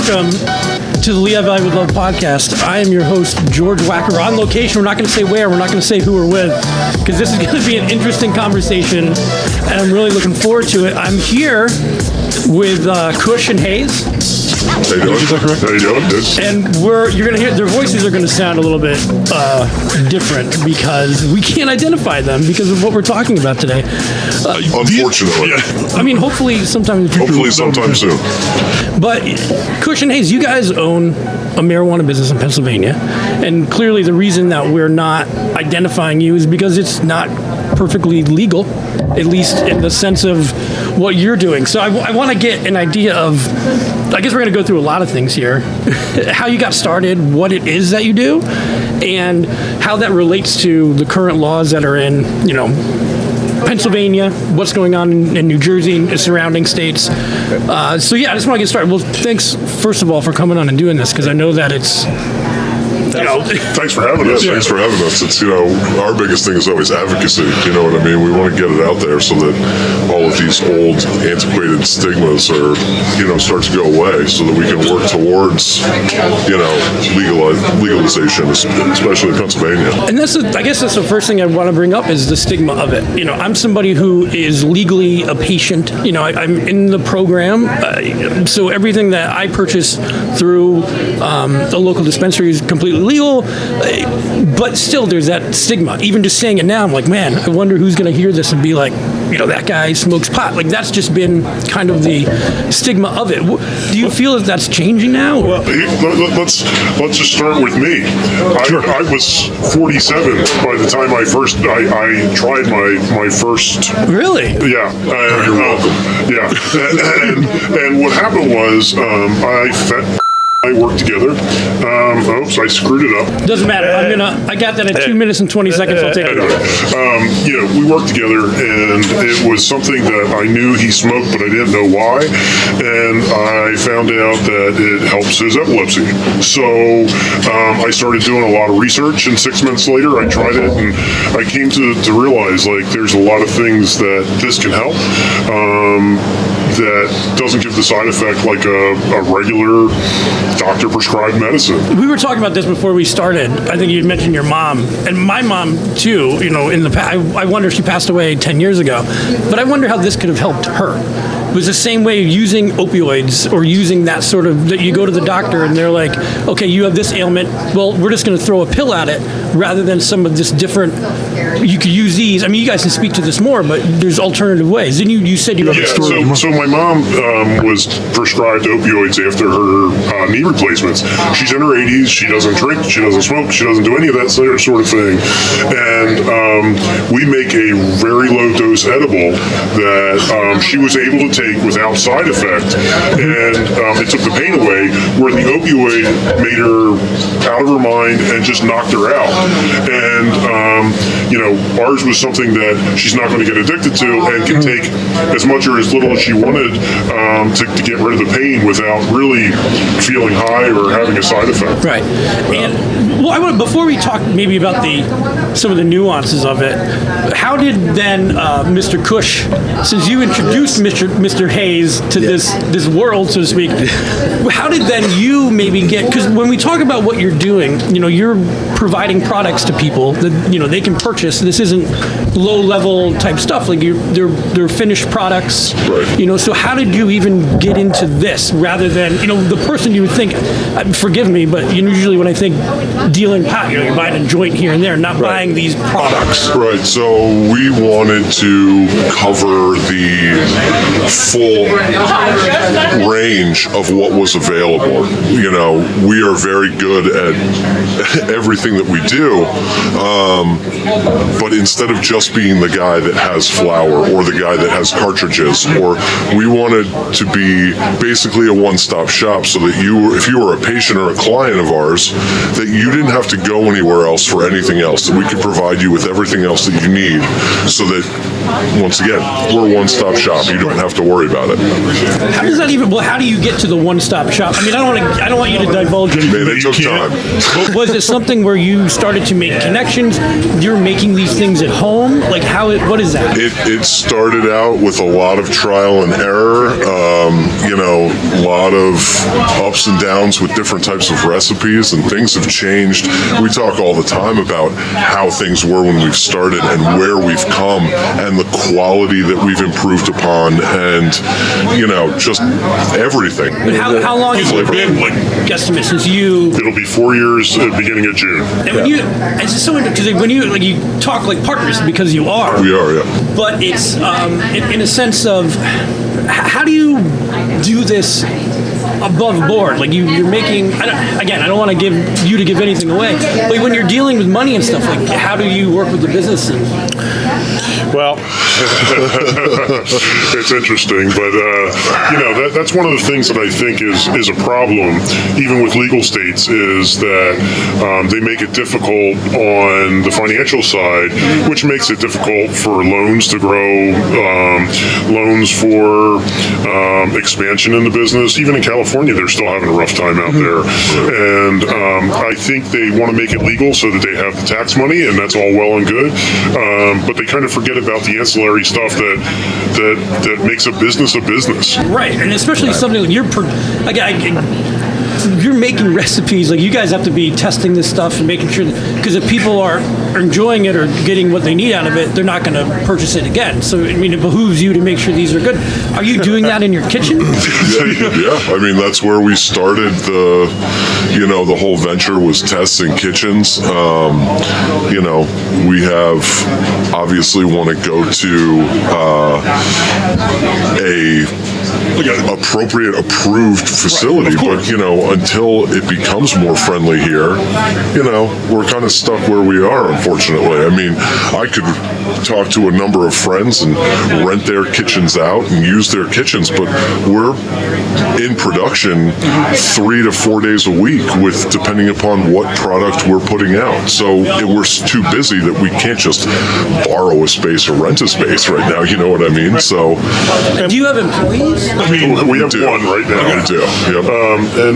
Welcome to the Lehigh Valley with Love podcast. I am your host, George Wacker. We're on location. We're not going to say where. We're not going to say who we're with, because this is going to be an interesting conversation, and I'm really looking forward to it. I'm here with Kush and Haze. How you doing? Is that correct? How you doing? Good. And you're going to hear their voices are going to sound a little bit different because we can't identify them because of what we're talking about today. Unfortunately. I mean, hopefully sometime in the future. Hopefully sometime soon. But Kush and Haze, you guys own a marijuana business in Pennsylvania, and clearly the reason that we're not identifying you is because it's not perfectly legal, at least in the sense of what you're doing. So I want to get an idea of, I guess we're going to go through a lot of things here, how you got started, what it is that you do, and how that relates to the current laws that are in, Pennsylvania, what's going on in New Jersey and surrounding states. I just want to get started. Well, thanks, first of all, for coming on and doing this, because I know that it's, Thanks for having us. Thanks for having us. It's, our biggest thing is always advocacy. You know what I mean? We want to get it out there so that all of these old, antiquated stigmas are, start to go away so that we can work towards, legalization, especially in Pennsylvania. And I guess that's the first thing I want to bring up is the stigma of it. I'm somebody who is legally a patient. I'm in the program. So everything that I purchase through the local dispensary is completely legal, but still there's that stigma. Even just saying it now, I'm like, man, I wonder who's going to hear this and be like, that guy smokes pot. Like, that's just been kind of the stigma of it. Do you feel that that's changing now? Well, let's just start with me. I was 47 by the time I tried my first. Really? Yeah. You're welcome. Yeah. And what happened was I worked together. Oops, I screwed it up. Doesn't matter. I got that at 2 minutes and 20 seconds. I'll take it. We worked together, and it was something that I knew he smoked, but I didn't know why. And I found out that it helps his epilepsy. So I started doing a lot of research, and 6 months later, I tried it, and I came to realize, there's a lot of things that this can help. That doesn't give the side effect like a regular doctor-prescribed medicine. We were talking about this before we started. I think you mentioned your mom, and my mom too. In the past, I wonder if she passed away 10 years ago, but I wonder how this could have helped her. It was the same way using opioids or using that sort of, that you go to the doctor and they're like, okay, you have this ailment. Well, we're just going to throw a pill at it rather than some of this different, you could use these. I mean, you guys can speak to this more, but there's alternative ways. And you said you have a story. So my mom was prescribed opioids after her knee replacements. She's in her 80s. She doesn't drink. She doesn't smoke. She doesn't do any of that sort of thing. And we make a very low dose edible that she was able to take without side effect, and it took the pain away, where the opioid made her out of her mind and just knocked her out. And ours was something that she's not going to get addicted to and can take as much or as little as she wanted to get rid of the pain without really feeling high or having a side effect. Right. Before we talk maybe about some of the nuances of it, how did then Mr. Kush, since you introduced Mr. Haze to this world, so to speak, how did then you maybe get, because when we talk about what you're doing, you're providing products to people that, they can purchase. This isn't low-level type stuff. Like, they're finished products. Right. So how did you even get into this rather than, the person you would think, forgive me, but usually when I think dealing pot, you're buying a joint here and there, not buying these products. Right. So we wanted to cover the full range of what was available. We are very good at everything that we do, but instead of just being the guy that has flour or the guy that has cartridges, or we wanted to be basically a one-stop shop so that if you were a patient or a client of ours, that you didn't have to go anywhere else for anything else, that we could provide you with everything else that you need, so that, once again, we're a one-stop shop. You don't have to worry about it. How does that even? Well, how do you get to the one-stop shop? I mean, I don't want you to divulge anything. Man, it took time. But was it something where you started to make connections? You're making these things at home? Like what is that? It started out with a lot of trial and error, a lot of ups and downs with different types of recipes, and things have changed. We talk all the time about how things were when we've started and where we've come and the quality that we've improved upon, and just everything. But how long has it been, guesstimate, since you? It'll be 4 years at the beginning of June. And when it's just so interesting because when you talk like partners, because you are. We are, yeah. But it's in a sense of how do you do this above board? Like you're making. I don't want to give anything away. But when you're dealing with money and stuff, like how do you work with the business? Well, it's interesting, but that's one of the things that I think is a problem, even with legal states, is that they make it difficult on the financial side, which makes it difficult for loans to grow, loans for expansion in the business. Even in California, they're still having a rough time out there, and I think they want to make it legal so that they have the tax money, and that's all well and good, but they kind of forget about the ancillary stuff that makes a business a business. Right, and especially something like you're making recipes. Like you guys have to be testing this stuff and making sure because if people are enjoying it or getting what they need out of it, they're not going to purchase it again. So I mean, it behooves you to make sure these are good. Are you doing that in your kitchen? Yeah. I mean, that's where we started. The whole venture was testing kitchens. We have obviously want to go to a appropriate approved facility, right, but until it becomes more friendly here, we're kind of stuck where we are, unfortunately. I mean, I could talk to a number of friends and rent their kitchens out and use their kitchens, but we're in production 3 to 4 days a week with depending upon what product we're putting out. So we're too busy that we can't just borrow a space or rent a space right now, you know what I mean? So do you have employees? I mean, we have one right now. We do. Yep.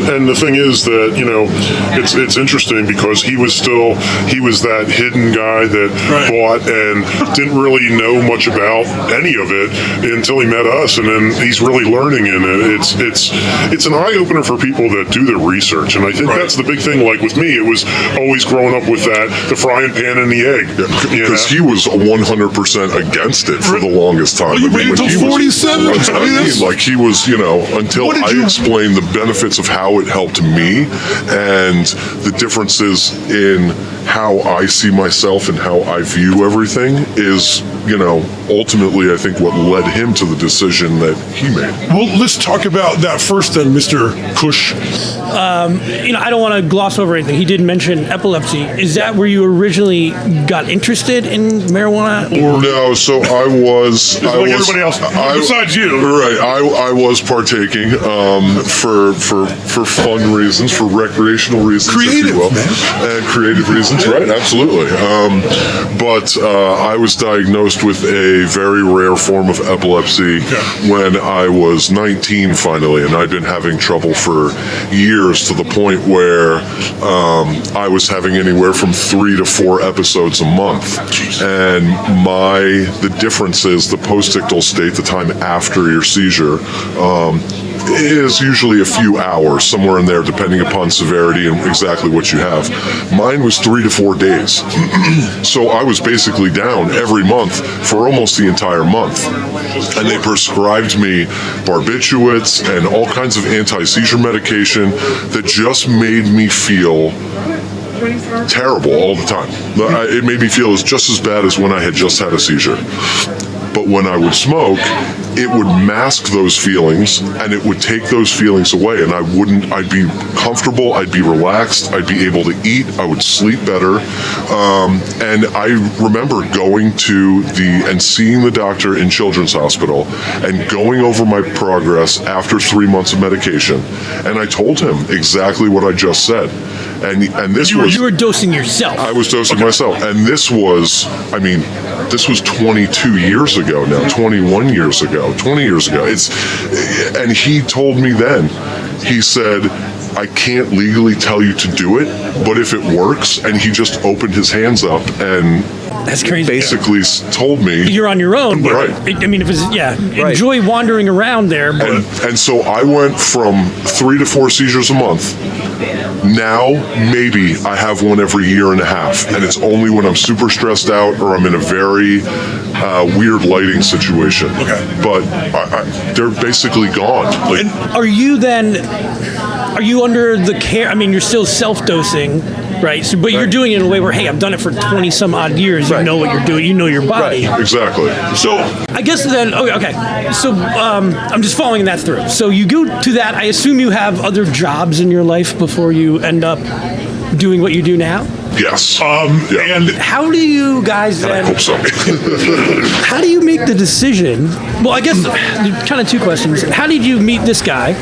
And the thing is that it's interesting because he was that hidden guy that bought and didn't really know much about any of it until he met us, and then he's really learning in it. It's an eye opener for people that do their research, and I think that's the big thing. Like with me, it was always growing up with the frying pan and the egg. Because he was 100% against it for the longest time. You waited until 47? He was, until I explained the benefits of how it helped me and the differences in how I see myself and how I view everything is, ultimately I think what led him to the decision that he made. Well, let's talk about that first then, Mr. Kush. I don't want to gloss over anything. He did mention epilepsy. Is that where you originally got interested in marijuana? No, so I was everybody else besides you. Right, I was partaking for fun reasons, for recreational reasons, creative, if you will, man. And creative reasons. Right, absolutely. But I was diagnosed with a very rare form of epilepsy when I was 19 finally, and I'd been having trouble for years to the point where I was having anywhere from 3 to 4 episodes a month. And the difference is the postictal state, the time after your seizure, is usually a few hours, somewhere in there, depending upon severity and exactly what you have. Mine was 3 to 4 days. So I was basically down every month for almost the entire month. And they prescribed me barbiturates and all kinds of anti-seizure medication that just made me feel terrible all the time. It made me feel just as bad as when I had just had a seizure. But when I would smoke, it would mask those feelings and it would take those feelings away, and I'd be comfortable, I'd be relaxed, I'd be able to eat, I would sleep better. And I remember going to and seeing the doctor in Children's Hospital and going over my progress after 3 months of medication. And I told him exactly what I just said. and this was You were dosing yourself. I was dosing myself, and this was 22 years ago now, 21 years ago, 20 years ago. And he told me then, he said, I can't legally tell you to do it, but if it works, and he just opened his hands up and That's crazy. basically told me, You're on your own, but Right. I mean, if it's, enjoy wandering around there, but and so I went from 3 to 4 seizures a month. Now, maybe I have one every year and a half, and it's only when I'm super stressed out or I'm in a very weird lighting situation. Okay. But they're basically gone. Like, are you under the care? I mean, you're still self-dosing, right? So, but you're doing it in a way where, hey, I've done it for 20 some odd years. You know what you're doing. You know your body. exactly. So I guess then, okay. So I'm just following that through. So you go to that. I assume you have other jobs in your life before you end up doing what you do now. Yes. Yeah. and How do you guys I then? hope so. How do you make the decision? Well, I guess kind of two questions. How did you meet this guy,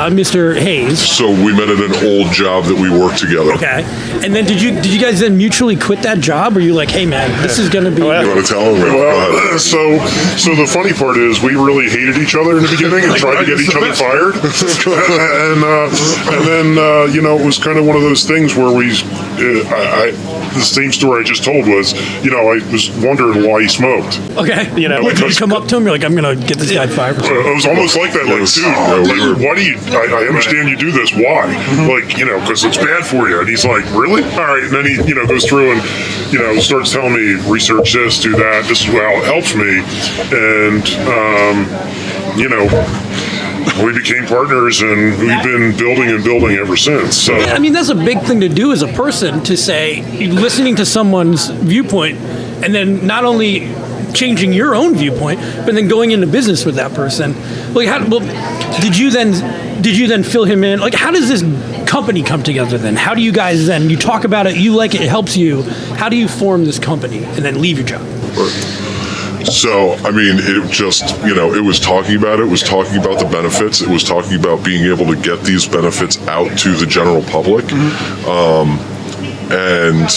Mr. Haze? So we met at an old job that we worked together. Okay, and then did you guys then mutually quit that job, or you like, hey man, this is gonna be? You want to tell him? Go Well, ahead. so the funny part is we really hated each other in the beginning and tried to get each other fired, and then it was kind of one of those things where the same story I just told was, I was wondering why he smoked. Okay, did you come up to him? You're like, I'm gonna get this guy fired. It was almost like that, like, dude, why do you? I understand you do this. Why? Like, because it's bad for you. And he's like, really? All right. And then he, goes through and, starts telling me, research this, do that. This is how it helps me. And, we became partners, and we've been building and building ever since. So, I mean, that's a big thing to do as a person, to say, listening to someone's viewpoint, and then not only changing your own viewpoint, but then going into business with that person. Like, did you then fill him in? Like, how does this company come together then? How do you guys then, you talk about it, you like it, it helps you. How do you form this company and then leave your job? So, it just, it was talking about it, was talking about the benefits, it was talking about being able to get these benefits out to the general public. And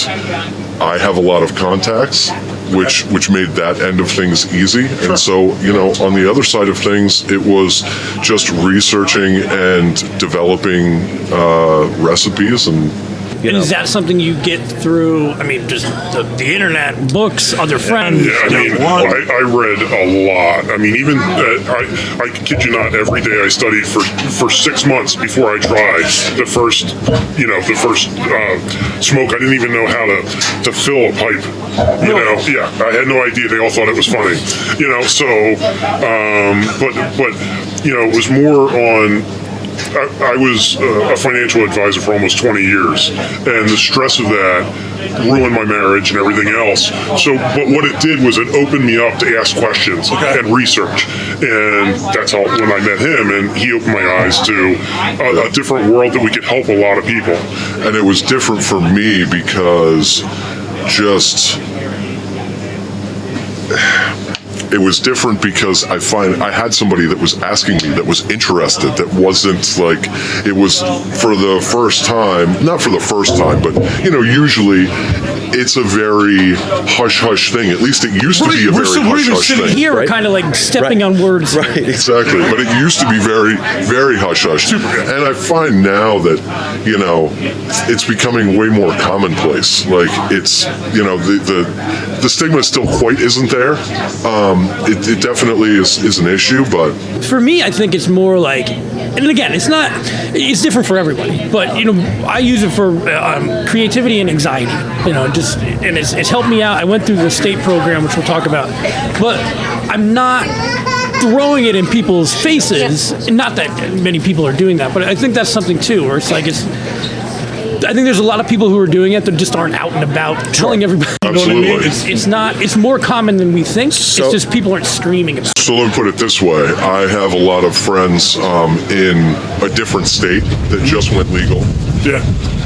I have a lot of contacts, which made that end of things easy. And so, on the other side of things, it was just researching and developing recipes and And is that something you get through, just the internet, books, other friends? Yeah, I read a lot. Even, I kid you not, every day I studied for 6 months before I tried the first smoke. I didn't even know how to fill a pipe. Yeah, I had no idea. They all thought it was funny. It was more on. I was a financial advisor for almost 20 years, and the stress of that ruined my marriage and everything else. So, but what it did was it opened me up to ask questions and research, and that's how when I met him, and he opened my eyes to a different world that we could help a lot of people. And it was different for me because it was different because I had somebody that was asking me, that was interested, that wasn't like, it was for the first time, not for the first time, but, usually it's a very hush-hush thing. At least it used to be a very hush-hush thing. Here we're kind of like stepping on words. Right, exactly. But it used to be very, very hush-hush. And I find now that, it's becoming way more commonplace. Like, it's, the stigma still quite isn't there. It definitely is an issue, but for me, I think it's more like, and again, it's different for everybody, but I use it for creativity and anxiety, and it's helped me out. I went through the state program, which we'll talk about, but I'm not throwing it in people's faces. Not that many people are doing that, but I think that's something too, where I think there's a lot of people who are doing it that just aren't out and about telling everybody. Absolutely. You know what I mean? It's more common than we think. It's just people aren't screaming about it. So let me put it this way. I have a lot of friends in a different state that just went legal. yeah,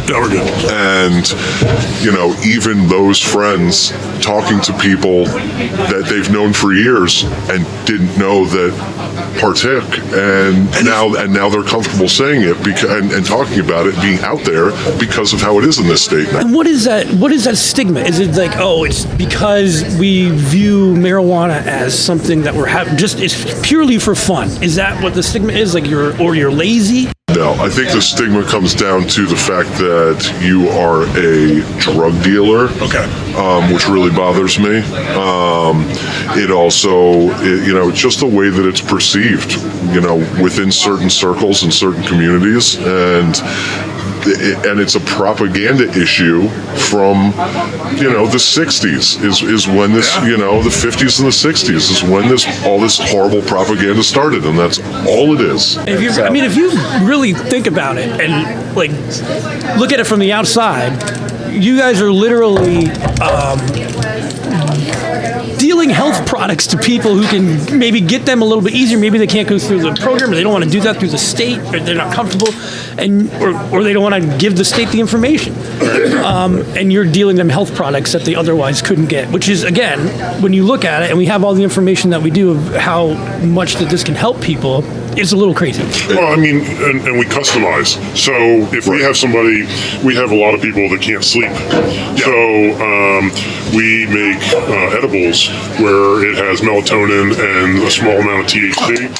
we're good. And, even those friends talking to people that they've known for years and didn't know that partook, and now they're comfortable saying it and talking about it, being out there because of how it is in this state now. And what is that stigma? Is it like, oh, it's because we view marijuana as something that we're just it's purely for fun? Is that what the stigma is? Like you're lazy? No, I think the stigma comes down to the fact that you are a drug dealer, which really bothers me. It also, it's just the way that it's perceived, within certain circles and certain communities, and it's a propaganda issue from, the 60s is when this, the 50s and the 60s is when all this horrible propaganda started, and that's all it is. If you really think about it and like look at it from the outside, you guys are literally dealing health products to people who can maybe get them a little bit easier. Maybe they can't go through the program, or they don't want to do that through the state, or they're not comfortable, or they don't want to give the state the information. And you're dealing them health products that they otherwise couldn't get, which is, again, when you look at it, and we have all the information that we do of how much that this can help people, it's a little crazy. Well, and we customize. So if we have somebody, we have a lot of people that can't sleep. So we make edibles where it has melatonin and a small amount of THC,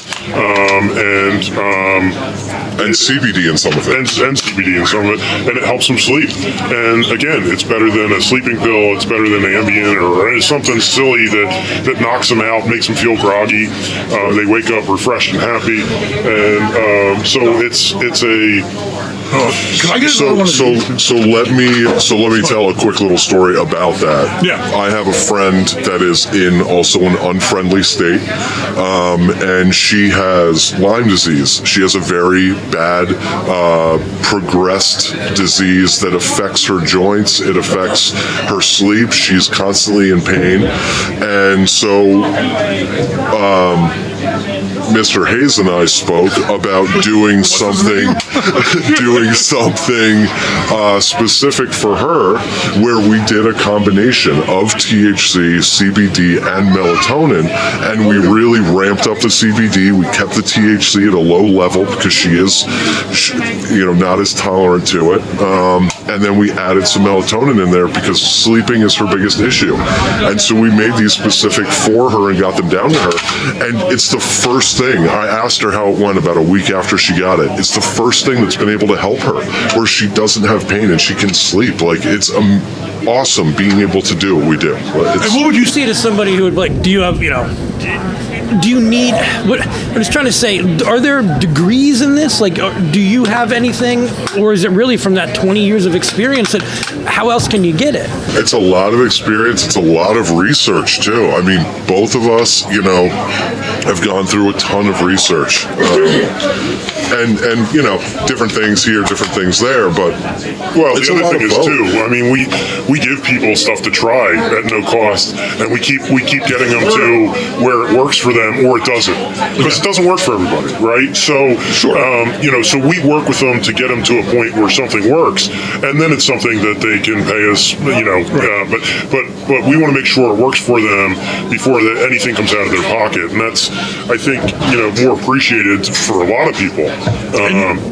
and CBD in some of it. And CBD in some of it, and it helps them sleep. And again, it's better than a sleeping pill. It's better than Ambien or something silly that knocks them out, makes them feel groggy. They wake up refreshed and happy. And so it's a. Can I get so let me tell a quick little story about that. Yeah. I have a friend that is in also an unfriendly state, and she has Lyme disease. She has a very bad progressed disease that affects her joints. It affects her sleep. She's constantly in pain, and so Mr. Haze and I spoke about doing something specific for her, where we did a combination of THC, CBD, and melatonin, and we really ramped up the CBD. We kept the THC at a low level because she is, not as tolerant to it. And then we added some melatonin in there because sleeping is her biggest issue. And so we made these specific for her and got them down to her. And it's the first thing. I asked her how it went about a week after she got it. It's the first thing that's been able to help her, where she doesn't have pain and she can sleep. Like, it's awesome being able to do what we do. And what would you say to somebody who would do you have, do you need, what I was trying to say, are there degrees in this? Like, do you have anything, or is it really from that 20 years of experience that, how else can you get it? It's a lot of experience. It's a lot of research, too. I mean, both of us, have gone through a ton of research. And different things here, different things there, but the other thing is too, we give people stuff to try at no cost, and we keep getting them to where it works for them or it doesn't, because it doesn't work for everybody, right? So so we work with them to get them to a point where something works, and then it's something that they can pay us, but we want to make sure it works for them before anything comes out of their pocket, and that's, I think, more appreciated for a lot of people.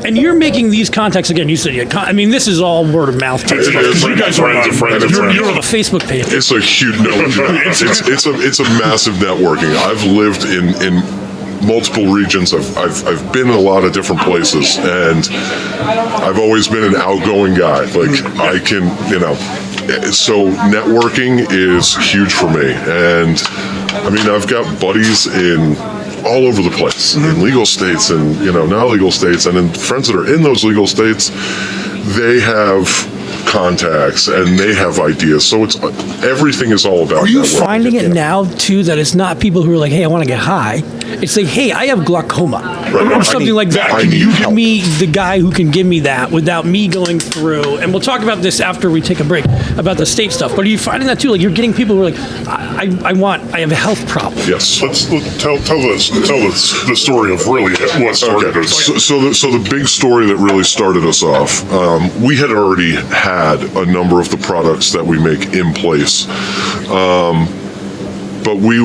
And you're making these contacts again. You said, this is all word of mouth. You guys are friends of friends. You're on a Facebook page. It's a huge it's a massive networking. I've lived in multiple regions. I've been in a lot of different places, and I've always been an outgoing guy. Like, I can, so networking is huge for me. And I've got buddies in all over the place, in legal states and non-legal states, and then friends that are in those legal states, they have contacts and they have ideas. So everything is all about. Are you finding it now too that it's not people who are like, hey, I want to get high? It's like, hey, I have glaucoma, or something like that. Can you give me the guy who can give me that without me going through? And we'll talk about this after we take a break about the state stuff. But are you finding that too? Like, you're getting people who are like, I have a health problem. Yes. Let's tell the story of really what started us. So the big story that really started us off, we had already had a number of the products that we make in place, but we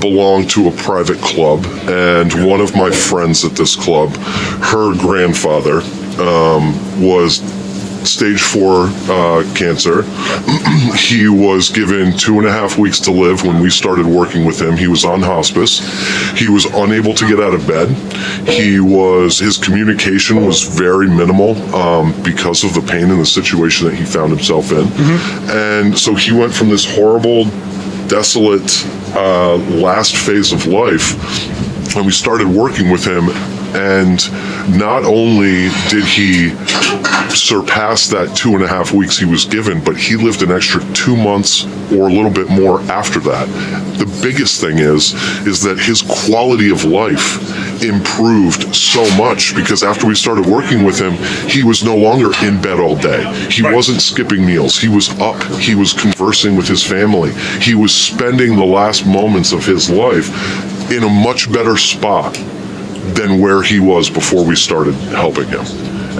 belonged to a private club, and one of my friends at this club, her grandfather was stage 4 cancer. He was given 2.5 weeks to live when we started working with him. He was on hospice. He was unable to get out of bed. His communication was very minimal because of the pain and the situation that he found himself in. And so he went from this horrible, desolate last phase of life, and we started working with him. And not only did he surpass that 2.5 weeks he was given, but he lived an extra 2 months or a little bit more after that. The biggest thing is that his quality of life improved so much, because after we started working with him, he was no longer in bed all day. He wasn't skipping meals. He was up. He was conversing with his family. He was spending the last moments of his life in a much better spot than where he was before we started helping him.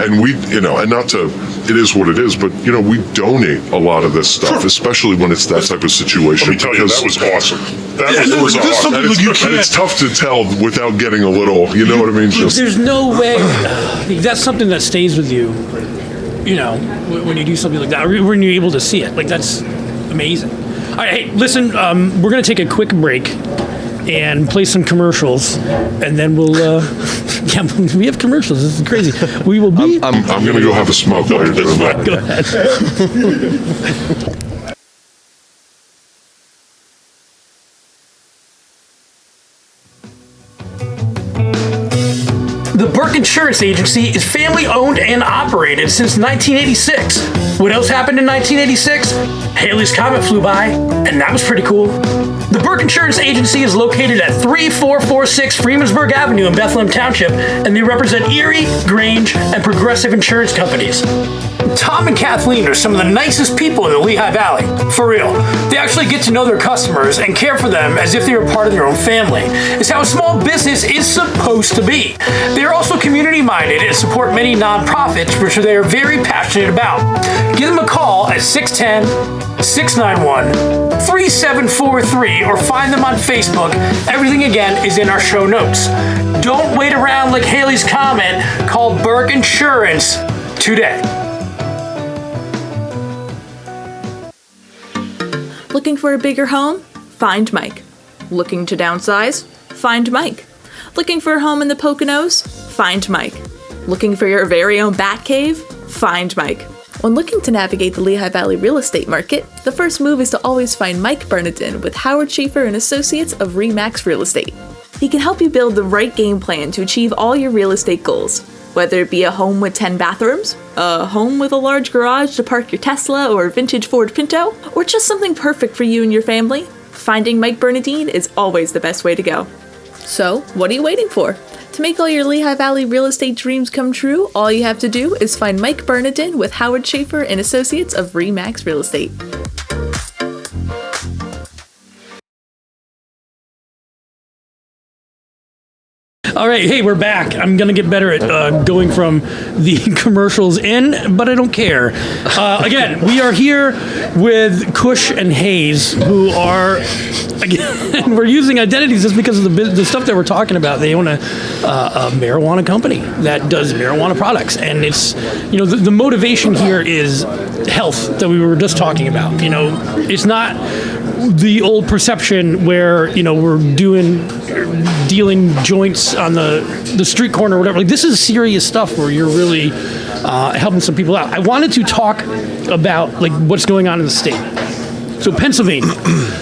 And we, and not to, it is what it is, but, we donate a lot of this stuff, especially when it's that type of situation. Let me tell you, that was awesome. That was awesome. And it's tough to tell without getting a little, you know what I mean? There's no way, that's something that stays with you, when you do something like that, or when you're able to see it. Like, that's amazing. All right, hey, listen, we're going to take a quick break and play some commercials, and then we'll, we have commercials. This is crazy. We will be... I'm going to go have a smoke while you're doing that. Go ahead. The Burke Insurance Agency is family-owned and operated since 1986. What else happened in 1986? Halley's Comet flew by, and that was pretty cool. The Burke Insurance Agency is located at 3446 Freemansburg Avenue in Bethlehem Township, and they represent Erie, Grange, and Progressive Insurance Companies. Tom and Kathleen are some of the nicest people in the Lehigh Valley. For real. They actually get to know their customers and care for them as if they were part of their own family. It's how a small business is supposed to be. They are also community-minded and support many nonprofits, which they are very passionate about. Give them a call at 610-691-3743 or find them on Facebook. Everything, again, is in our show notes. Don't wait around like Halley's Comet. Call Burke Insurance today. Looking for a bigger home? Find Mike. Looking to downsize? Find Mike. Looking for a home in the Poconos? Find Mike. Looking for your very own bat cave? Find Mike. When looking to navigate the Lehigh Valley real estate market, the first move is to always find Mike Bernardin with Howard Schaefer and Associates of RE/MAX Real Estate. He can help you build the right game plan to achieve all your real estate goals. Whether it be a home with 10 bathrooms, a home with a large garage to park your Tesla or vintage Ford Pinto, or just something perfect for you and your family, finding Mike Bernardin is always the best way to go. So, what are you waiting for? To make all your Lehigh Valley real estate dreams come true, all you have to do is find Mike Bernardin with Howard Schaefer and Associates of RE/MAX Real Estate. All right, hey, we're back. I'm going to get better at going from the commercials in, but I don't care. Again, we are here with Kush and Haze, who are, again, we're using identities just because of the stuff that we're talking about. They own a marijuana company that does marijuana products, and it's, the motivation here is health that we were just talking about. It's not the old perception where, we're dealing joints on the street corner or whatever. Like, this is serious stuff where you're really helping some people out. I wanted to talk about what's going on in the state. So Pennsylvania,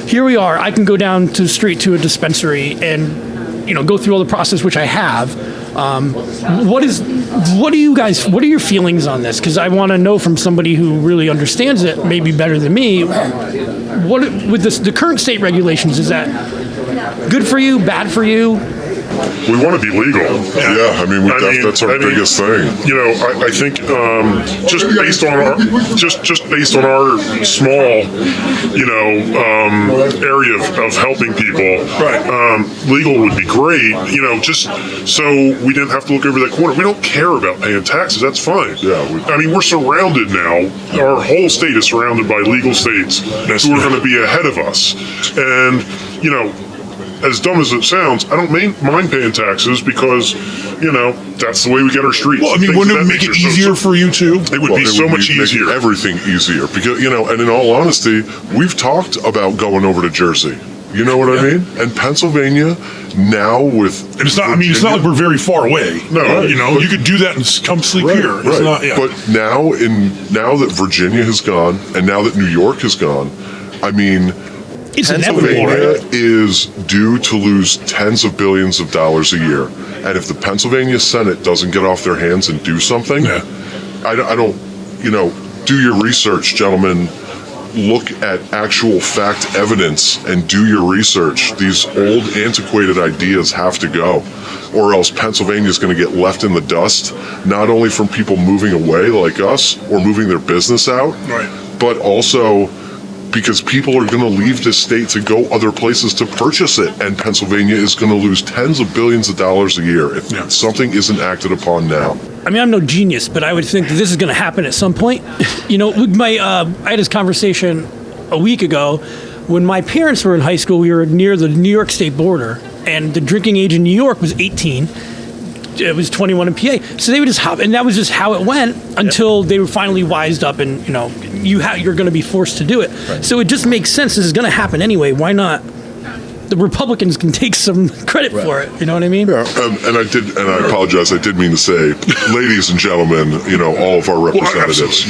here we are. I can go down to the street to a dispensary and go through all the process, which I have. What are your feelings on this? Because I want to know from somebody who really understands it, maybe better than me. What with the current state regulations, is that good for you, bad for you? We want to be legal. Yeah, that's our biggest thing. I think just based on our small, area of helping people, legal would be great. Just so we didn't have to look over that corner. We don't care about paying taxes. That's fine. Yeah, we're surrounded now. Our whole state is surrounded by legal states who are going to be ahead of us, and as dumb as it sounds, I don't mind paying taxes because, that's the way we get our streets. Well, I mean, Things wouldn't of it that make it nature. easier for you too? It would be so much make easier. everything easier because and in all honesty, we've talked about going over to Jersey. You know what I mean? And Pennsylvania now with And it's not. I mean, it's not like we're very far away. No, you could do that and come sleep here. It's Right. not. Yeah. But now that Virginia has gone and now that New York has gone, I mean, It's inevitable, Pennsylvania right? is due to lose tens of billions of dollars a year. And if the Pennsylvania Senate doesn't get off their hands and do something, Yeah. I don't, do your research, gentlemen. Look at actual fact evidence and do your research. These old, antiquated ideas have to go, or else Pennsylvania is going to get left in the dust, not only from people moving away like us or moving their business out, Right. but also because people are going to leave this state to go other places to purchase it, and Pennsylvania is going to lose tens of billions of dollars a year if Yeah. something isn't acted upon now. I mean, I'm no genius, but I would think that this is going to happen at some point. I had this conversation a week ago when my parents were in high school. We were near the New York state border, and the drinking age in New York was 18. It was 21 in PA. So they would just hop, and that was just how it went until they were finally wised up, and you're going to be forced to do it. Right. So it just makes sense. This is going to happen anyway. Why not? The Republicans can take some credit for it. You know what I mean? And I apologize. I did mean to say, ladies and gentlemen, all of our representatives.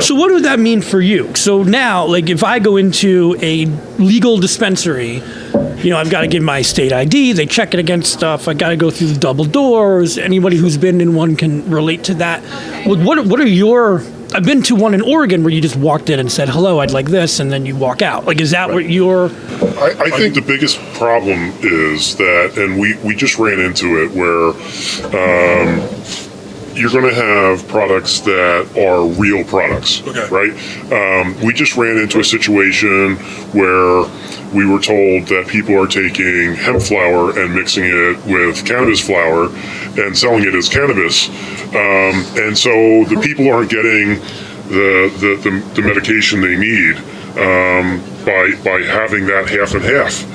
So what would that mean for you? So now, like, if I go into a legal dispensary, I've got to give my state ID. They check it against stuff. I got to go through the double doors. Anybody who's been in one can relate to that. What are your? I've been to one in Oregon where you just walked in and said, "Hello, I'd like this," and then you walk out. Like, is that what your? I think the biggest problem is that, and we just ran into it, where you're going to have products that are real products, Okay. right? We just ran into a situation where we were told that people are taking hemp flower and mixing it with cannabis flower and selling it as cannabis. And so the people aren't getting the medication they need by having that half and half.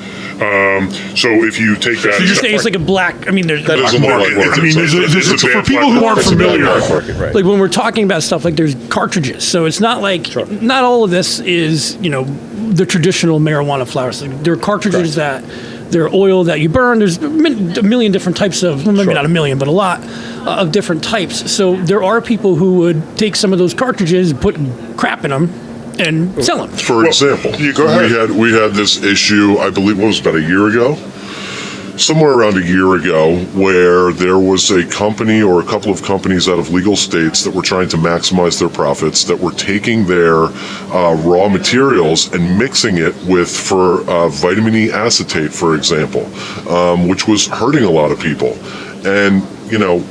So if you take that, So you're saying it's like a black. I mean, there's That is a market. black market. I mean, It's a for bad people who black aren't market. familiar. Right. like when we're talking about stuff like there's cartridges. So it's not like not all of this is the traditional marijuana flowers. Like, there are cartridges that they're oil that you burn. There's a million different types of, well, maybe not a million, but a lot of different types. So there are people who would take some of those cartridges, put crap in them, and sell them. For example, you go ahead. we had this issue, I believe it was about a year ago, somewhere around a year ago, where there was a company or a couple of companies out of legal states that were trying to maximize their profits, that were taking their raw materials and mixing it with vitamin E acetate, for example, which was hurting a lot of people. And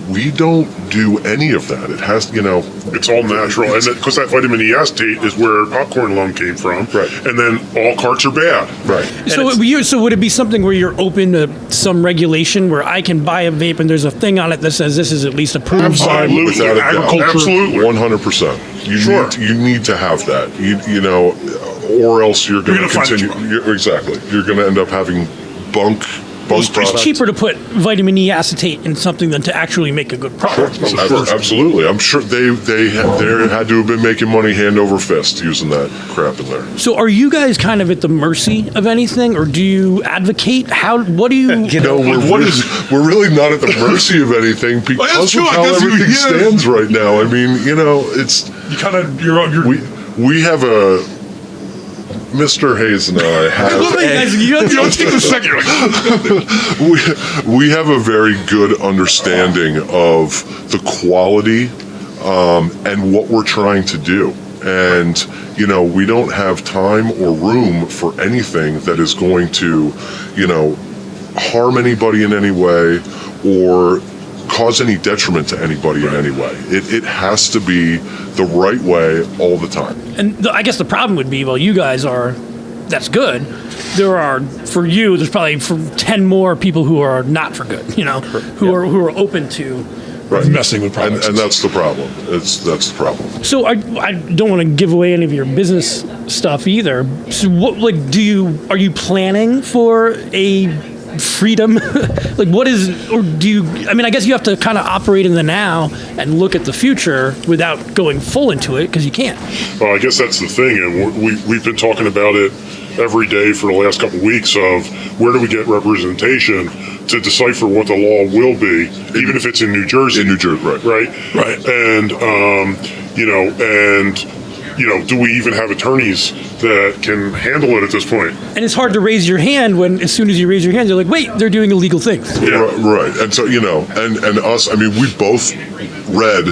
we don't do any of that. It has, it's all natural, and because that vitamin E acetate is where popcorn lung came from, Right. And then all carts are bad, right. So would it be something where you're open to some regulation where I can buy a vape and there's a thing on it that says this is at least approved? Absolutely. Without a doubt. Agriculture. Absolutely. 100%. Sure. You need to have that. Or else you're going to gonna find continue. Exactly. You're going to end up having bunk It's products. cheaper to put vitamin E acetate in something than to actually make a good product. Absolutely. I'm sure they had to have been making money hand over fist using that crap in there. So are you guys kind of at the mercy of anything, or do you advocate? What do you? We're really not at the mercy of anything because true. of I how guess everything yeah. stands right now. I mean, it's You kind of you're we have a Mr. Haze and I have You don't take a second. we have a very good understanding of the quality and what we're trying to do. And, we don't have time or room for anything that is going to, harm anybody in any way or cause any detriment to anybody in any way. It has to be the right way all the time. And I guess the problem would be, well, you guys are. That's good. There are for you. There's probably 10 more people who are not for good. Who are open to Right. messing with products. And that's the problem. That's the problem. So I don't want to give away any of your business stuff either. So what, like, are you planning for a freedom? Like, what is, or do you, I mean, I guess you have to kind of operate in the now and look at the future without going full into it, because you can't. Well, I guess that's the thing, and we've been talking about it every day for the last couple of weeks of where do we get representation to decipher what the law will be, even if it's in New Jersey. In New Jersey, right. Right. And, do we even have attorneys that can handle it at this point? And it's hard to raise your hand when, as soon as you raise your hand, you're like, wait, they're doing illegal things. Yeah. Right. And so, and us, I mean, we both read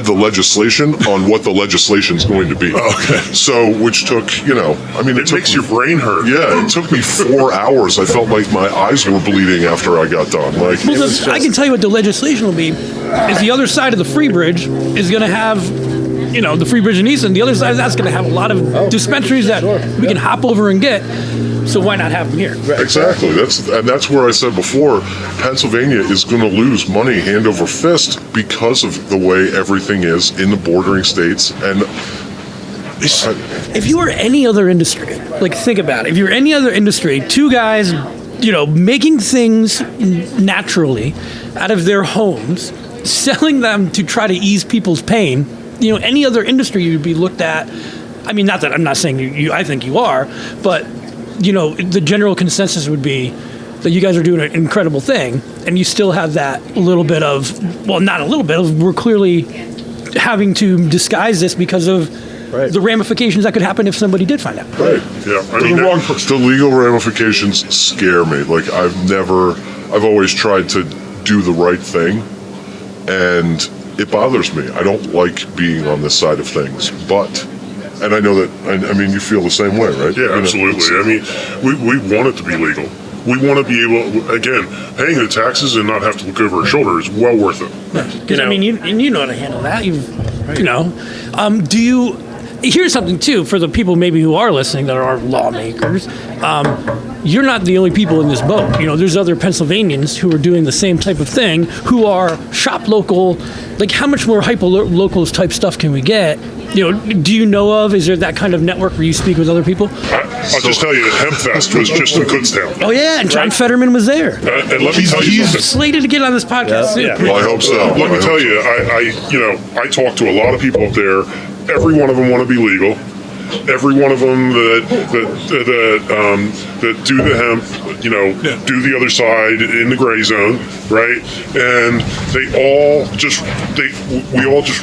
the legislation on what the legislation's going to be. Okay. So, which took, It makes your brain hurt. Yeah, it took me 4 hours. I felt like my eyes were bleeding after I got done. Like, Well, I can tell you what the legislation will be. Is the other side of the Free Bridge is going to have, the Free Bridge in Easton. The other side of that's going to have a lot of dispensaries that we can hop over and get. So why not have them here? Exactly. That's where I said before, Pennsylvania is going to lose money hand over fist because of the way everything is in the bordering states. And if you were any other industry, like, think about it. If you're any other industry, two guys, making things naturally out of their homes, selling them to try to ease people's pain, any other industry you'd be looked at. I mean, not that I'm not saying you I think you are, but the general consensus would be that you guys are doing an incredible thing, and you still have that little bit of, well, not a little bit of, we're clearly having to disguise this because of the ramifications that could happen if somebody did find out. Right. Yeah. The legal ramifications scare me. Like, I've always tried to do the right thing, and it bothers me. I don't like being on this side of things, and I know that, I mean, you feel the same way, right? Yeah, absolutely. I mean, we want it to be legal. We want to be able, again, paying the taxes and not have to look over our shoulder is well worth it. Because, I mean, you know how to handle that. Do you, here's something, too, for the people maybe who are listening that are lawmakers. You're not the only people in this boat. There's other Pennsylvanians who are doing the same type of thing, who are shop local. Like, how much more hyper-locals type stuff can we get? Do you know of? Is there that kind of network where you speak with other people? I'll just tell you that HempFest was just in Kutztown. Oh, yeah, and John Fetterman was there. And let me tell you He's something. slated to get on this podcast soon. Well, I hope so. Let me tell you, I talk to a lot of people up there. Every one of them want to be legal. Every one of them that do the hemp, do the other side in the gray zone, right? And we all just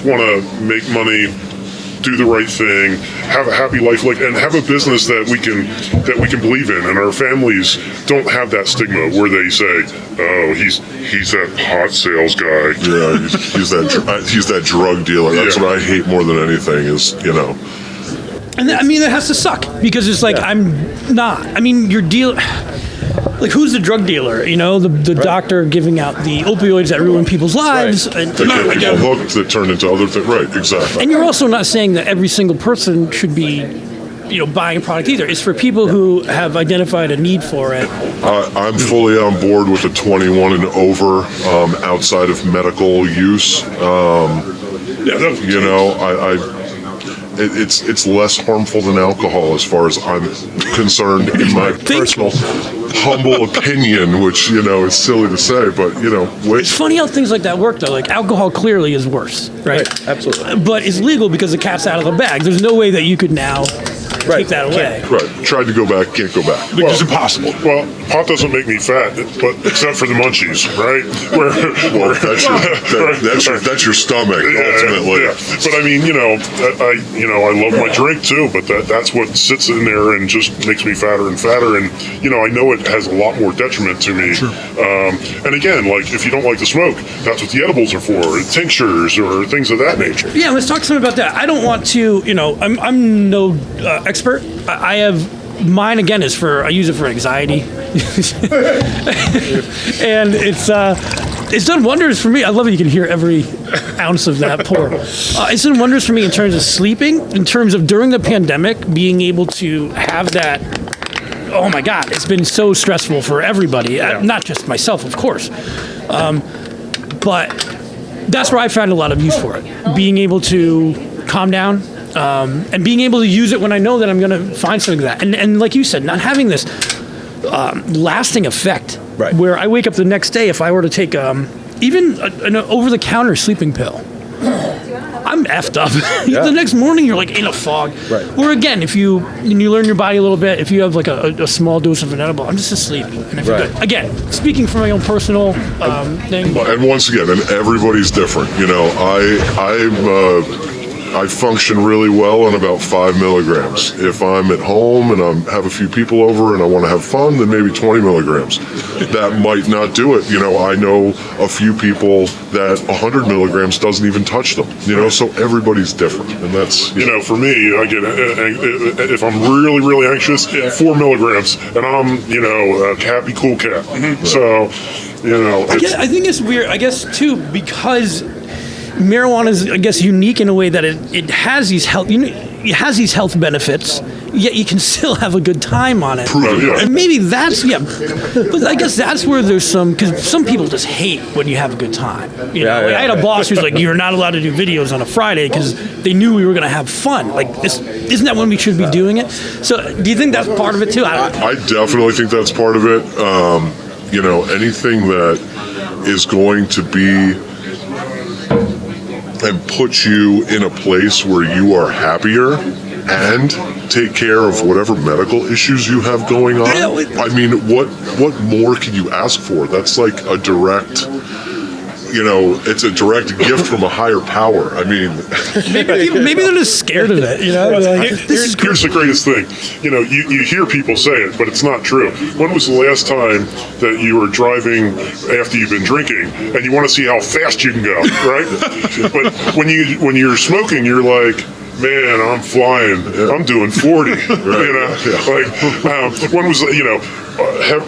want to make money, do the right thing, have a happy life, and have a business that we can believe in, and our families don't have that stigma where they say, "Oh, he's that pot sales guy." Yeah, he's that drug dealer. That's what I hate more than anything is, And I mean, that has to suck, because it's like, I'm not. I mean, you're like, who's the drug dealer? The doctor giving out the opioids that ruin people's lives. That get people hooked that turn into other things. Right, exactly. And you're also not saying that every single person should be, buying a product either. It's for people who have identified a need for it. I'm fully on board with the 21 and over outside of medical use. It's less harmful than alcohol as far as I'm concerned, in my personal humble opinion, which is silly to say, but It's funny how things like that work, though. Like, alcohol clearly is worse, right? Absolutely. But it's legal because the cat's out of the bag. There's no way that you could now take that away. Right. Tried to go back, can't go back. It's impossible. Well, pot doesn't make me fat, but except for the munchies, right? That's your stomach, ultimately. Yeah. But I mean, I love my drink too, but that's what sits in there and just makes me fatter and fatter. And I know it has a lot more detriment to me. Sure. And again, like, if you don't like the smoke, that's what the edibles are for, tinctures or things of that nature. Yeah, let's talk some about that. I don't want to, I'm no expert. I have, mine again I use it for anxiety. And it's done wonders for me. I love that you can hear every ounce of that pour. It's done wonders for me in terms of sleeping, in terms of during the pandemic, being able to have that. Oh my God, it's been so stressful for everybody, not just myself, of course. But that's where I found a lot of use for it. Being able to calm down and being able to use it when I know that I'm going to find something like that. And like you said, not having this lasting effect where I wake up the next day, if I were to take even an over-the-counter sleeping pill, I'm effed up. The next morning, you're like in a fog. Right. Or again, if you learn your body a little bit, if you have like a small dose of an edible, I'm just asleep. And I feel good. Again, speaking from my own personal thing. And once again, and everybody's different. You know, I function really well on about 5 milligrams. If I'm at home and I have a few people over and I want to have fun, then maybe 20 milligrams. That might not do it. You know, I know a few people that 100 milligrams doesn't even touch them. You know, so everybody's different, and that's you know, for me, again, if I'm really, really anxious, 4 milligrams, and I'm a happy, cool cat. So, I think it's weird. I guess too because marijuana is, I guess, unique in a way that it has these health benefits, yet you can still have a good time on it. And maybe that's but I guess that's where there's because some people just hate when you have a good time. I had a boss who's like, "You're not allowed to do videos on a Friday," because they knew we were going to have fun. Like, isn't that when we should be doing it? So, do you think that's part of it too? I definitely think that's part of it. Anything that is going to be and put you in a place where you are happier and take care of whatever medical issues you have going on. I mean, what more can you ask for? That's like a direct, it's a direct gift from a higher power. I mean, maybe they're just scared of it. Here's the greatest thing. You hear people say it, but it's not true. When was the last time that you were driving after you've been drinking and you want to see how fast you can go, right? But when you're smoking, you're like, man, I'm flying. I'm doing 40. When was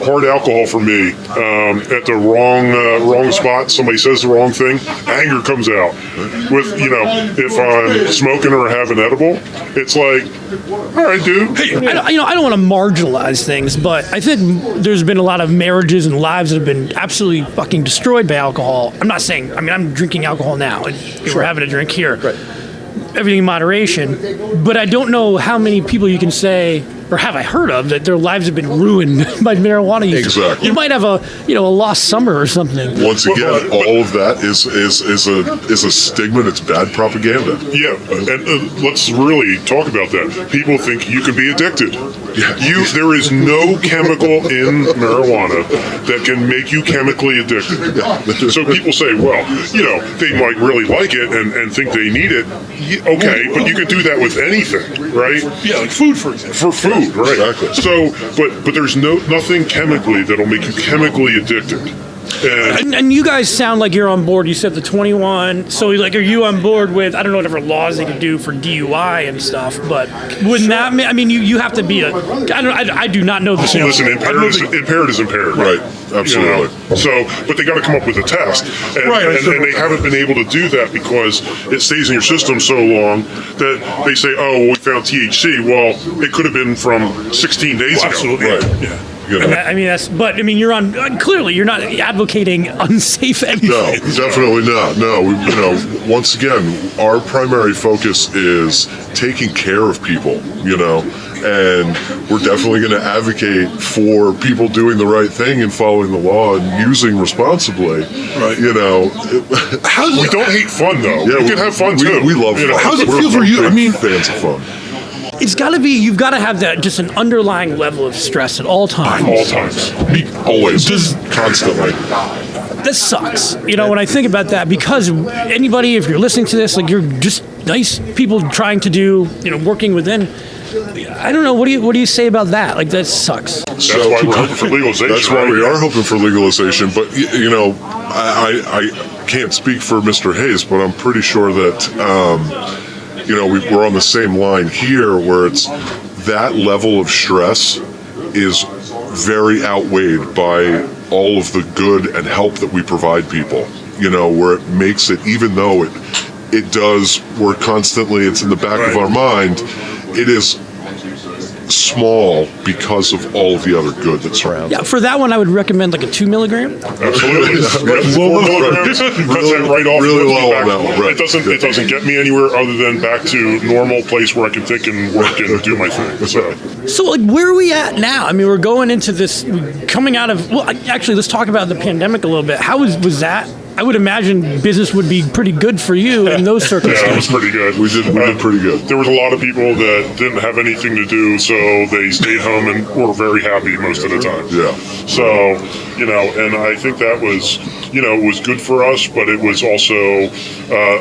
hard alcohol for me at the wrong spot? Somebody says the wrong thing, anger comes out. With if I'm smoking or having edible, it's like, all right, dude. Hey, I don't want to marginalize things, but I think there's been a lot of marriages and lives that have been absolutely fucking destroyed by alcohol. I'm not saying. I mean, I'm drinking alcohol now, and we're having a drink here. Right. Everything in moderation, but I don't know how many people you can say, or have I heard of, that their lives have been ruined by marijuana use. Exactly. You might have a lost summer or something. Once again, all of that is a stigma. And it's bad propaganda. Yeah, and let's really talk about that. People think you can be addicted. There is no chemical in marijuana that can make you chemically addicted. So people say, well, they might really like it and think they need it. Okay, but you can do that with anything, right? Yeah, like food, for example. For food, right? Exactly. So, but there's nothing chemically that'll make you chemically addicted. And you guys sound like you're on board. You said the 21. So, are you on board with, I don't know, whatever laws they can do for DUI and stuff, but wouldn't that, I mean, you have to be I do not know the Listen, impaired is impaired. Right, absolutely. So, but they got to come up with a test. And they haven't been able to do that because it stays in your system so long that they say, oh, well, we found THC. Well, it could have been from 16 days ago. Absolutely. Right. Yeah. I mean, you're on, clearly you're not advocating unsafe anything. No, definitely not. No, once again, our primary focus is taking care of people, and we're definitely going to advocate for people doing the right thing and following the law and using responsibly. Right. We don't hate fun, though. Yeah, we can have fun, too. We love fun. How does it feel for you? I mean, fans of fun. It's got to be, you've got to have that, just an underlying level of stress at all times. All times. Always. Constantly. This sucks. When I think about that, because anybody, if you're listening to this, you're just nice people trying to do, working within. I don't know. What do you say about that? That sucks. That's why we're hoping for legalization. That's why we are hoping for legalization. But, I can't speak for Mr. Haze, but I'm pretty sure that, we're on the same line here where it's that level of stress is very outweighed by all of the good and help that we provide people, where it makes it, even though it does, we're constantly, it's in the back of our mind, it is small because of all of the other good that surrounds Yeah, it. for that one, I would recommend like a 2 milligram. Absolutely. 4 milligrams, cuts it right off. Really lifts me low back. on that one, right. It doesn't get me anywhere other than back to normal place where I can think and work and do my thing. So, like, where are we at now? I mean, we're going into this, coming out of, well, actually, let's talk about the pandemic a little bit. How was that? I would imagine business would be pretty good for you in those Yeah, it was circumstances. pretty good. We did pretty good. There was a lot of people that didn't have anything to do, so they stayed home and were very happy most of the time. Yeah. So, and I think that was, it was good for us, but it was also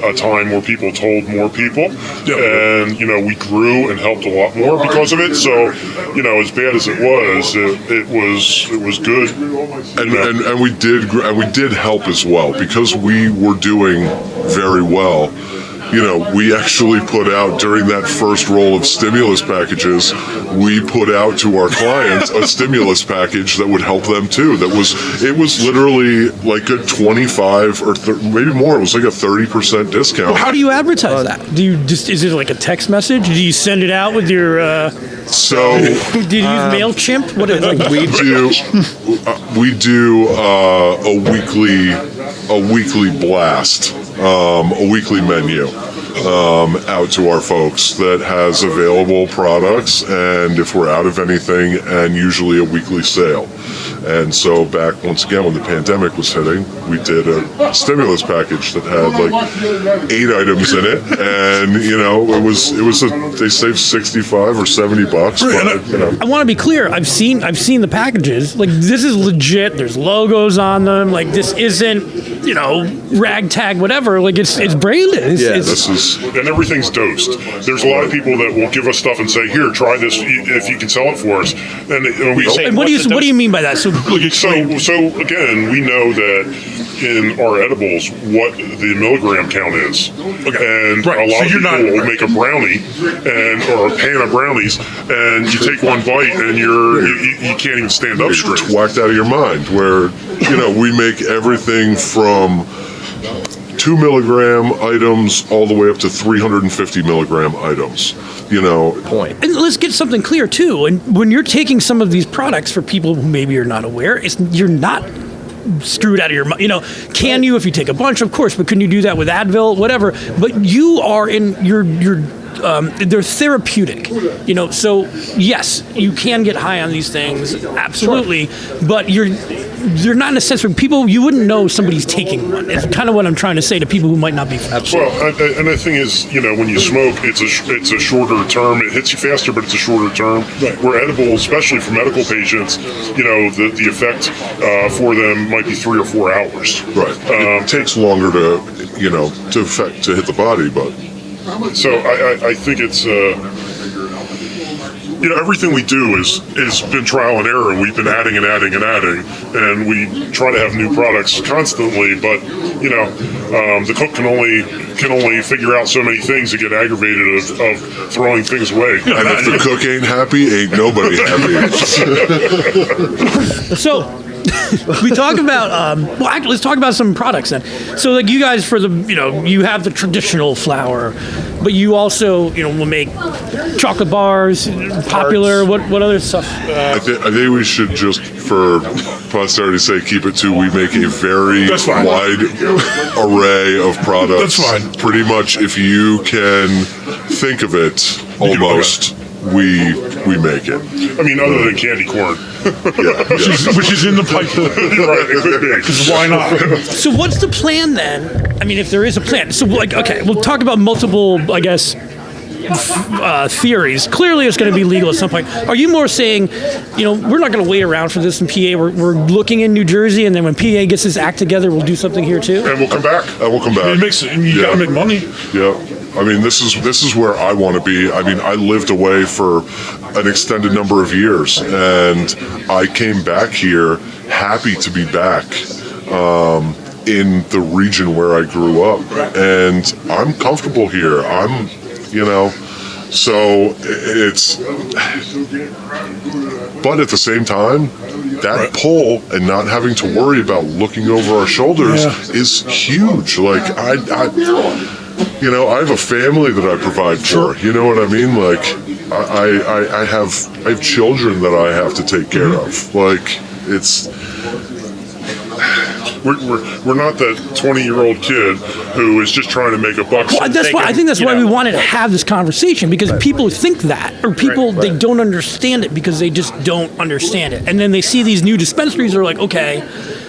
a time where people told more people, and we grew and helped a lot more because of it. So, as bad as it was good. And we did help as well because we were doing very well. We actually put out during that first roll of stimulus packages, we put out to our clients a stimulus package that would help them too. It was literally like a 25 or maybe more. It was like a 30% discount. Well, how do you advertise that? Is it like a text message? Do you send it out with your, So do you use MailChimp? What is it? Like, we do a weekly blast, a weekly menu out to our folks that has available products, and if we're out of anything, and usually a weekly sale. And so back once again when the pandemic was hitting, we did a stimulus package that had like 8 items in it, and they saved $65 or $70. But, I want to be clear. I've seen the packages. Like, this is legit. There's logos on them. Like, this isn't, ragtag, whatever. Like, it's branded. And everything's dosed. There's a lot of people that will give us stuff and say, "Here, try this if you can sell it for us." And we say, And what do you mean by that? So again, we know that in our edibles what the milligram count is, and a lot of people will make a brownie or a pan of brownies, and you take one bite and you can't even stand up straight. It's whacked out of your mind. Where we make everything from 2 milligram items all the way up to 350 milligram items. And let's get something clear too. And when you're taking some of these products, for people who maybe are not aware, you're not screwed out of your mind. Can you if you take a bunch? Of course, but can you do that with Advil, whatever? But you are in they're therapeutic, so yes, you can get high on these things, absolutely, but you're not in a sense where you wouldn't know somebody's taking one. It's kind of what I'm trying to say to people who might not be familiar. Well, and the thing is, when you smoke, it's a shorter term. It hits you faster, but it's a shorter term. Right. Where edible, especially for medical patients, the effect for them might be 3 or 4 hours. Right. It takes longer to hit the body, but. So I think it's everything we do is been trial and error, and we've been adding and adding and adding, and we try to have new products constantly. But the cook can only figure out so many things and get aggravated of throwing things away. And if the cook ain't happy, ain't nobody happy. So. We talk about let's talk about some products then. So, like, you guys, for the you have the traditional flour, but you also will make chocolate bars, popular. What other stuff? I think we should just, for posterity's sake, keep it to we make a very wide array of products. That's fine. Pretty much, if you can think of it, almost. We make it. I mean, other than candy corn. Which is in the pipeline. Right, it could be. Because why not? So what's the plan then? I mean, if there is a plan. So, we'll talk about multiple, I guess, theories. Clearly, it's going to be legal at some point. Are you more saying, we're not going to wait around for this in PA. We're looking in New Jersey, and then when PA gets this act together, we'll do something here too? And we'll come back. You got to make money. Yeah. I mean, this is where I want to be. I mean, I lived away for an extended number of years, and I came back here happy to be back in the region where I grew up, and I'm comfortable here. So it's, but at the same time, that pull and not having to worry about looking over our shoulders is huge. Like, You know, I have a family that I provide for. You know what I mean? Like, I have children that I have to take care of. Like, it's. We're not that 20-year-old kid who is just trying to make a buck. Well, that's why I think that's why we wanted to have this conversation, because people think that, or people they don't understand it because they just don't understand it, and then they see these new dispensaries. They're like, okay,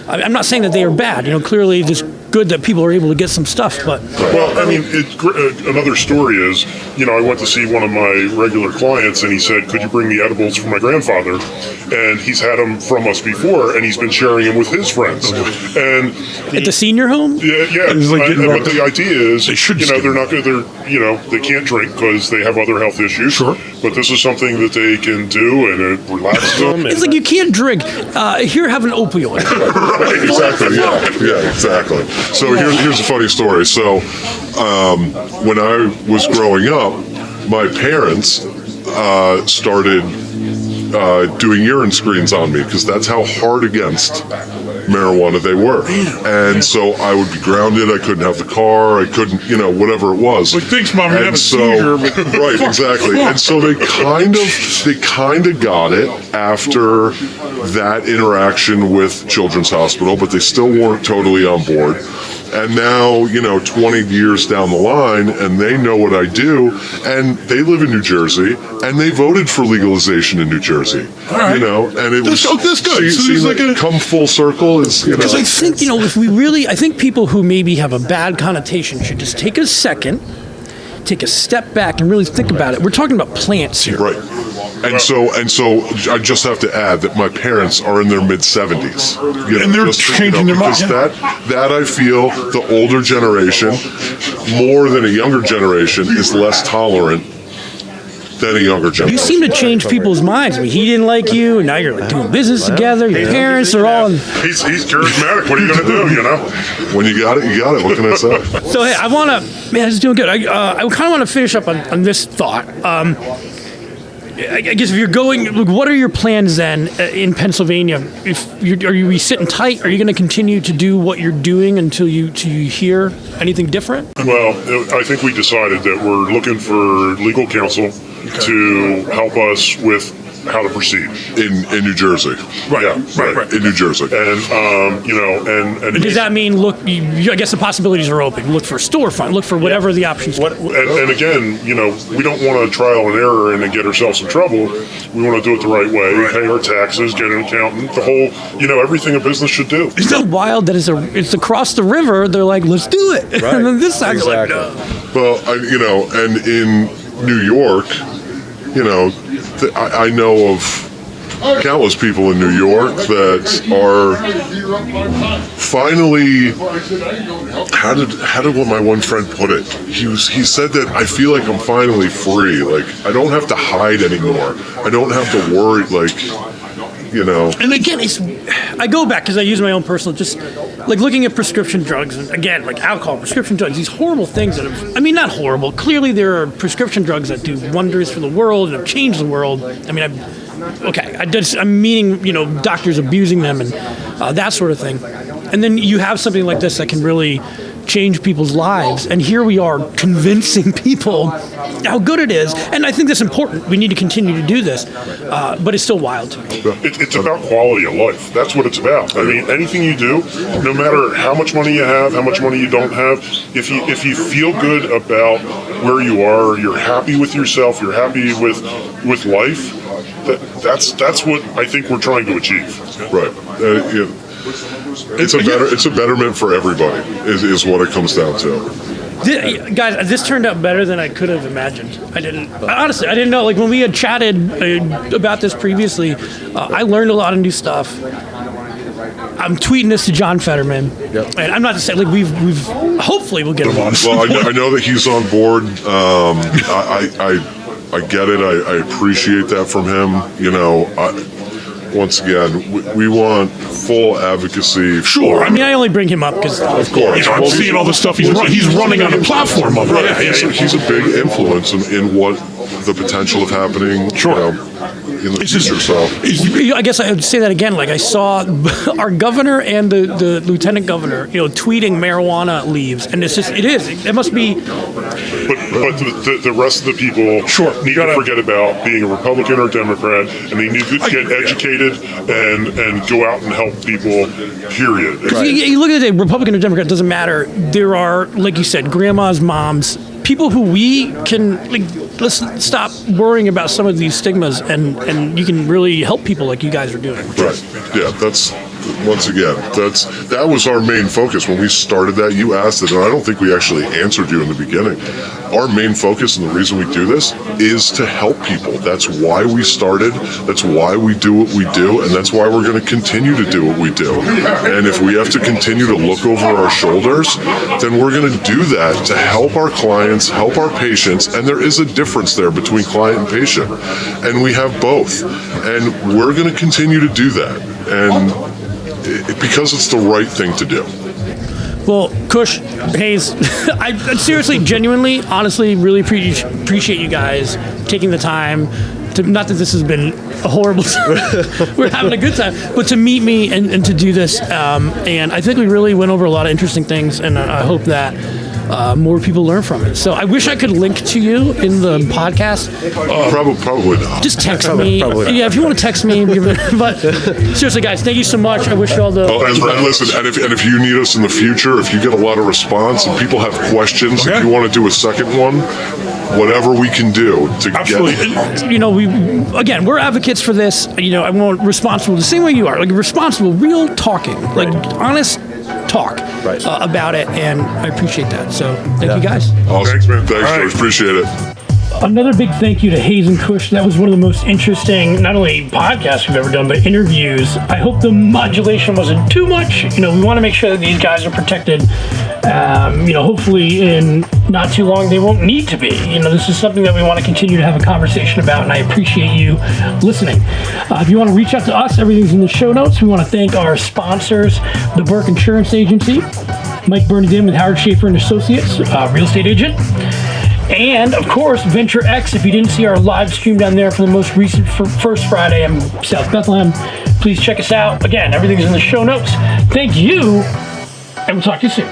I'm not saying that they are bad. You know, clearly it's good that people are able to get some stuff, but well, I mean, another story is, you know, I went to see one of my regular clients, and he said, "Could you bring me edibles for my grandfather?" And he's had them from us before, and he's been sharing them with his friends. And at the senior home, yeah. But the idea is, you know, they're not going to, you know, they can't drink because they have other health issues. Sure. But this is something that they can do, and it relaxes them. it's like you can't drink. Here, have an opioid. Right, exactly. Yeah, exactly. So here's a funny story. So when I was growing up, my parents started doing urine screens on me because that's how hard against marijuana they were. And so I would be grounded. I couldn't have the car. I couldn't, you know, whatever it was. Like, thanks, Mom, you have a so, seizure. But right, exactly. And so they kind of got it after that interaction with Children's Hospital, but they still weren't totally on board. And now, you know, 20 years down the line, and they know what I do, and they live in New Jersey, and they voted for legalization in New Jersey. right. You know, and it was that's good. So there's like come full circle. Is, you know, Because I think, you know, if we really, I think people who maybe have a bad connotation should just take a second, take a step back, and really think about it. We're talking about plants here. right. And so I just have to add that my parents are in their mid-70s. You know, And they're just, changing their mind, because yeah. that I feel the older generation, more than a younger generation, is less tolerant than a younger generation. You seem to change people's minds. I mean, he didn't like you, and now you're like doing business together. Your parents are all. He's charismatic. What are you going to do? You know. When you got it, you got it. What can I say? So hey, I want to, man, it's doing good. I kind of want to finish up on this thought. I guess if you're going, what are your plans then in Pennsylvania? Are you sitting tight? Are you going to continue to do what you're doing until you hear anything different? Well, I think we decided that we're looking for legal counsel to help us with how to proceed In New Jersey. Right, yeah, right. In New Jersey. And you know, and Does that mean I guess the possibilities are open. Look for a storefront. Look for whatever the options. and again, you know, we don't want to trial and error and then get ourselves in trouble. We want to do it the right way, pay our taxes, get an accountant, the whole, you know, everything a business should do. It's so wild that it's across the river. They're like, let's do it. Right. And then this side, Exactly. like, no. Well, you know, and in New York, you know, I know of countless people in New York that are finally. How did my one friend put it? He said that I feel like I'm finally free. Like I don't have to hide anymore. I don't have to worry. Like, you know. And again, I go back because I use my own personal, just like looking at prescription drugs, and again, like alcohol, prescription drugs, these horrible things that have, I mean, not horrible. Clearly, there are prescription drugs that do wonders for the world and have changed the world. I mean, I'm meaning, you know, doctors abusing them and that sort of thing. And then you have something like this that can really change people's lives. And here we are convincing people how good it is. And I think that's important. We need to continue to do this. But it's still wild to me. It's about quality of life. That's what it's about. I mean, anything you do, no matter how much money you have, how much money you don't have, if you feel good about where you are, you're happy with yourself, you're happy with life, that's what I think we're trying to achieve. Right. Yeah. It's a betterment for everybody. Is what it comes down to. Guys, this turned out better than I could have imagined. Honestly, I didn't know. Like when we had chatted about this previously, I learned a lot of new stuff. I'm tweeting this to John Fetterman, and I'm not to say like we've hopefully we'll get him on. Well, I know that he's on board. I get it. I appreciate that from him. You know, once again, we want full advocacy. Sure. I mean, I only bring him up because, of course, I'm seeing all the stuff he's running on the platform of it. Right. He's a big influence in what the potential of happening. Sure. You know, in the future. So I guess I would say that again. Like I saw our governor and the lieutenant governor, tweeting marijuana leaves, and it must be. But the rest of the people need to forget about being a Republican or Democrat, and they need to get educated and go out and help people, period. You look at it, Republican or Democrat, doesn't matter. There are, like you said, grandmas, moms, people who we can, let's stop worrying about some of these stigmas, and you can really help people like you guys are doing. right, yeah, that's. Once again, that was our main focus when we started that. You asked it, and I don't think we actually answered you in the beginning. Our main focus and the reason we do this is to help people. That's why we started. That's why we do what we do, and that's why we're going to continue to do what we do. And if we have to continue to look over our shoulders, then we're going to do that to help our clients, help our patients, and there is a difference there between client and patient. And we have both. And we're going to continue to do that. And because it's the right thing to do. Well, Kush, Haze, I seriously, genuinely, honestly, really appreciate you guys taking the time to, not that this has been a horrible we're having a good time, but to meet me and to do this. And I think we really went over a lot of interesting things, and I hope that more people learn from it. So I wish I could link to you in the podcast. Probably not. Just text me. Yeah, if you want to text me. But seriously, guys, thank you so much. I wish you all the... And listen, and if you need us in the future, if you get a lot of response and people have questions, if you want to do a second one, whatever we can do to get... we're advocates for this. I want responsible, the same way you are, like responsible, real talking, like honest talk about it, and I appreciate that. So thank you guys. Awesome. Thanks, man. Thanks, George. Appreciate it. Another big thank you to Haze and Kush. That was one of the most interesting, not only podcasts we've ever done, but interviews. I hope the modulation wasn't too much. We want to make sure that these guys are protected. Hopefully in not too long they won't need to be. This is something that we want to continue to have a conversation about, and I appreciate you listening. If you want to reach out to us, everything's in the show notes. We want to thank our sponsors, the Burke Insurance Agency, Mike Bernadine with Howard Schaefer & Associates, real estate agent. And, of course, Venture X. If you didn't see our live stream down there for the most recent First Friday in South Bethlehem, please check us out. Again, everything's in the show notes. Thank you, and we'll talk to you soon.